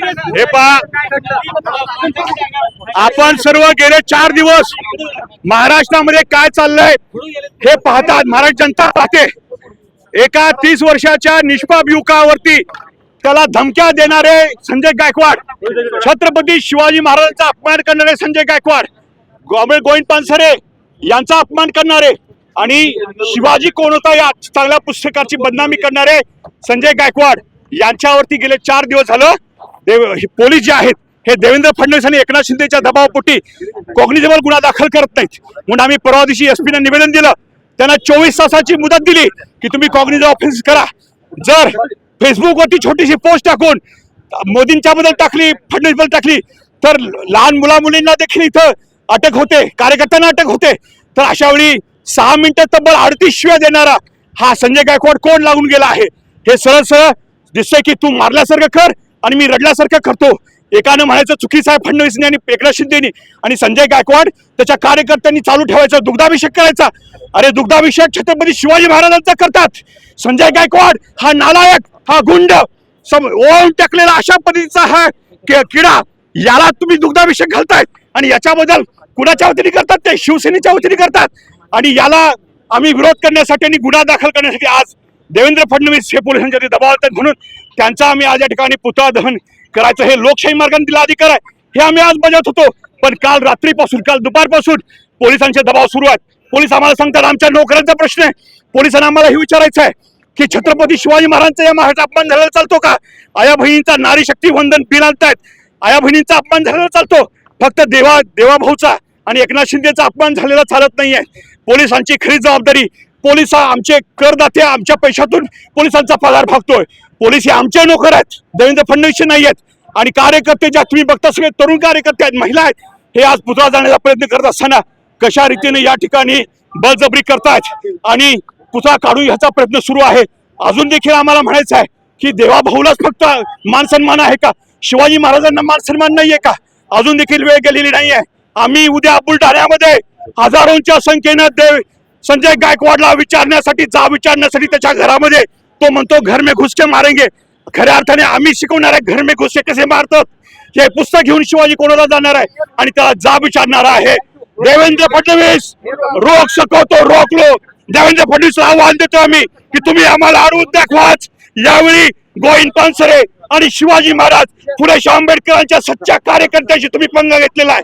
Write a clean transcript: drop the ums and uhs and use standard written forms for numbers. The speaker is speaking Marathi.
हे पहा, आपण सर्व गेले 4 दिवस महाराष्ट्रामध्ये काय चाललंय हे पाहतात. महाराष्ट्र जनता पाहते. एका 30 वर्षाच्या निष्पाप युवकावरती त्याला धमक्या देणारे संजय गायकवाड, छत्रपती शिवाजी महाराजांचा अपमान करणारे संजय गायकवाड, गोविंद पानसरे यांचा अपमान करणारे आणि शिवाजी कोण होता या चांगल्या पुस्तकाची बदनामी करणारे संजय गायकवाड यांच्यावरती गेले 4 दिवस झालं पोलीस जे आहेत हे देवेंद्र फडणवीस आणि एकनाथ शिंदेच्या दबावापोटी कॉग्निझेबल गुन्हा दाखल करत नाहीत. म्हणून आम्ही परवा दिवशी एसपीने निवेदन दिलं. त्यांना 24 तासाची मुदत दिली की तुम्ही कॉग्निझेबल ऑफेन्स करा. जर फेसबुकवरती छोटीशी पोस्ट टाकून मोदींच्या बद्दल टाकली, फडणवीस बद्दल टाकली तर लहान मुलींना देखील इथं अटक होते, कार्यकर्त्यांना अटक होते. तर अशा वेळी 6 मिनिटं तब्बल 38 शिव्या देणारा हा संजय गायकवाड कोण लागून गेला आहे हे सरळ सरळ दिसतंय की तू मारल्यासारखं कर आणि मी रडल्यासारखं करतो. एकानं म्हणायचं चुकीचं आहे फडणवीसने आणि एकनाथ शिंदेनी, आणि संजय गायकवाड त्याच्या कार्यकर्त्यांनी चालू ठेवायचा दुग्धाभिषेक करायचा. अरे दुग्धाभिषेक छत्रपती शिवाजी महाराजांचा करतात. संजय गायकवाड हा नालायक, हा गुंड, ओम टाकलेला अशा पद्धतीचा हा किडा, याला तुम्ही दुग्धाभिषेक घालतायत आणि याच्याबद्दल कुणाच्या वतीने करतात ते शिवसेनेच्या वतीने करतात. आणि याला आम्ही विरोध करण्यासाठी आणि गुन्हा दाखल करण्यासाठी आज देवेंद्र फडणवीस हे पोलिसांच्या दबाव आणतात. म्हणून त्यांचा आम्ही आज या ठिकाणी पुतळा दहन करायचं हे लोकशाही मार्गाने दिला अधिकार आहे हे आम्ही आज बजावत होतो. पण काल रात्रीपासून, काल दुपारपासून पोलिसांचे दबाव सुरू आहेत. पोलीस आम्हाला सांगतात आमच्या नोकऱ्यांचा प्रश्न आहे. पोलिसांना आम्हाला हे विचारायचं आहे की छत्रपती शिवाजी महाराजांचा या महाराष्ट्रात अपमान झालेला चालतो का? आया बहिणींचा नारी शक्ती वंदन बिल आणतायत, आया बहिणींचा अपमान झालेला चालतो. फक्त देवाभाऊचा आणि एकनाथ शिंदेचा अपमान झालेला चालत नाहीये. पोलिसांची खरी जबाबदारी, पोलिस आमचे करदाते, आमच्या पैशातून पोलिसांचा पगार भागतोय. पोलीस हे आमचे नोकर आहेत, देवेंद्र फडणवीसचे नाही आहेत. आणि कार्यकर्ते ज्या तुम्ही बघता सगळे तरुण कार्यकर्ते आहेत, महिला आहेत, हे आज पुतळा जाण्याचा प्रयत्न करत असताना कशा रीतीने या ठिकाणी बळजबरी करतायत आणि पुतळा काढून ह्याचा प्रयत्न सुरू आहे. अजून देखील आम्हाला म्हणायचं आहे की देवाभाऊलाच फक्त मान सन्मान आहे का? शिवाजी महाराजांना मान सन्मान नाहीये का? अजून देखील वेळ गेलेली नाहीये. आम्ही उद्या बुलढाण्यामध्ये हजारोंच्या संख्येनं संजय गायकवाडला विचारण्यासाठी त्याच्या घरामध्ये तो म्हणतो घर में घुस के मारेंगे. खऱ्या अर्थाने आम्ही शिकवणार आहे घर में घुस के कसे मारतात. हे पुस्तक घेऊन शिवाजी कोणाला जाणार आहे आणि त्याला जाब विचारणार आहे. देवेंद्र फडणवीस रोक सको तो रोक लो. देवेंद्र फडणवीसला आव्हान देतो आम्ही की तुम्ही आम्हाला अडवून दाखवाच. यावेळी गोविंद पानसरे आणि शिवाजी महाराज, फुले शाहू आंबेडकरांच्या सच्च्या कार्यकर्त्याशी तुम्ही पंगा घेतलेला आहे.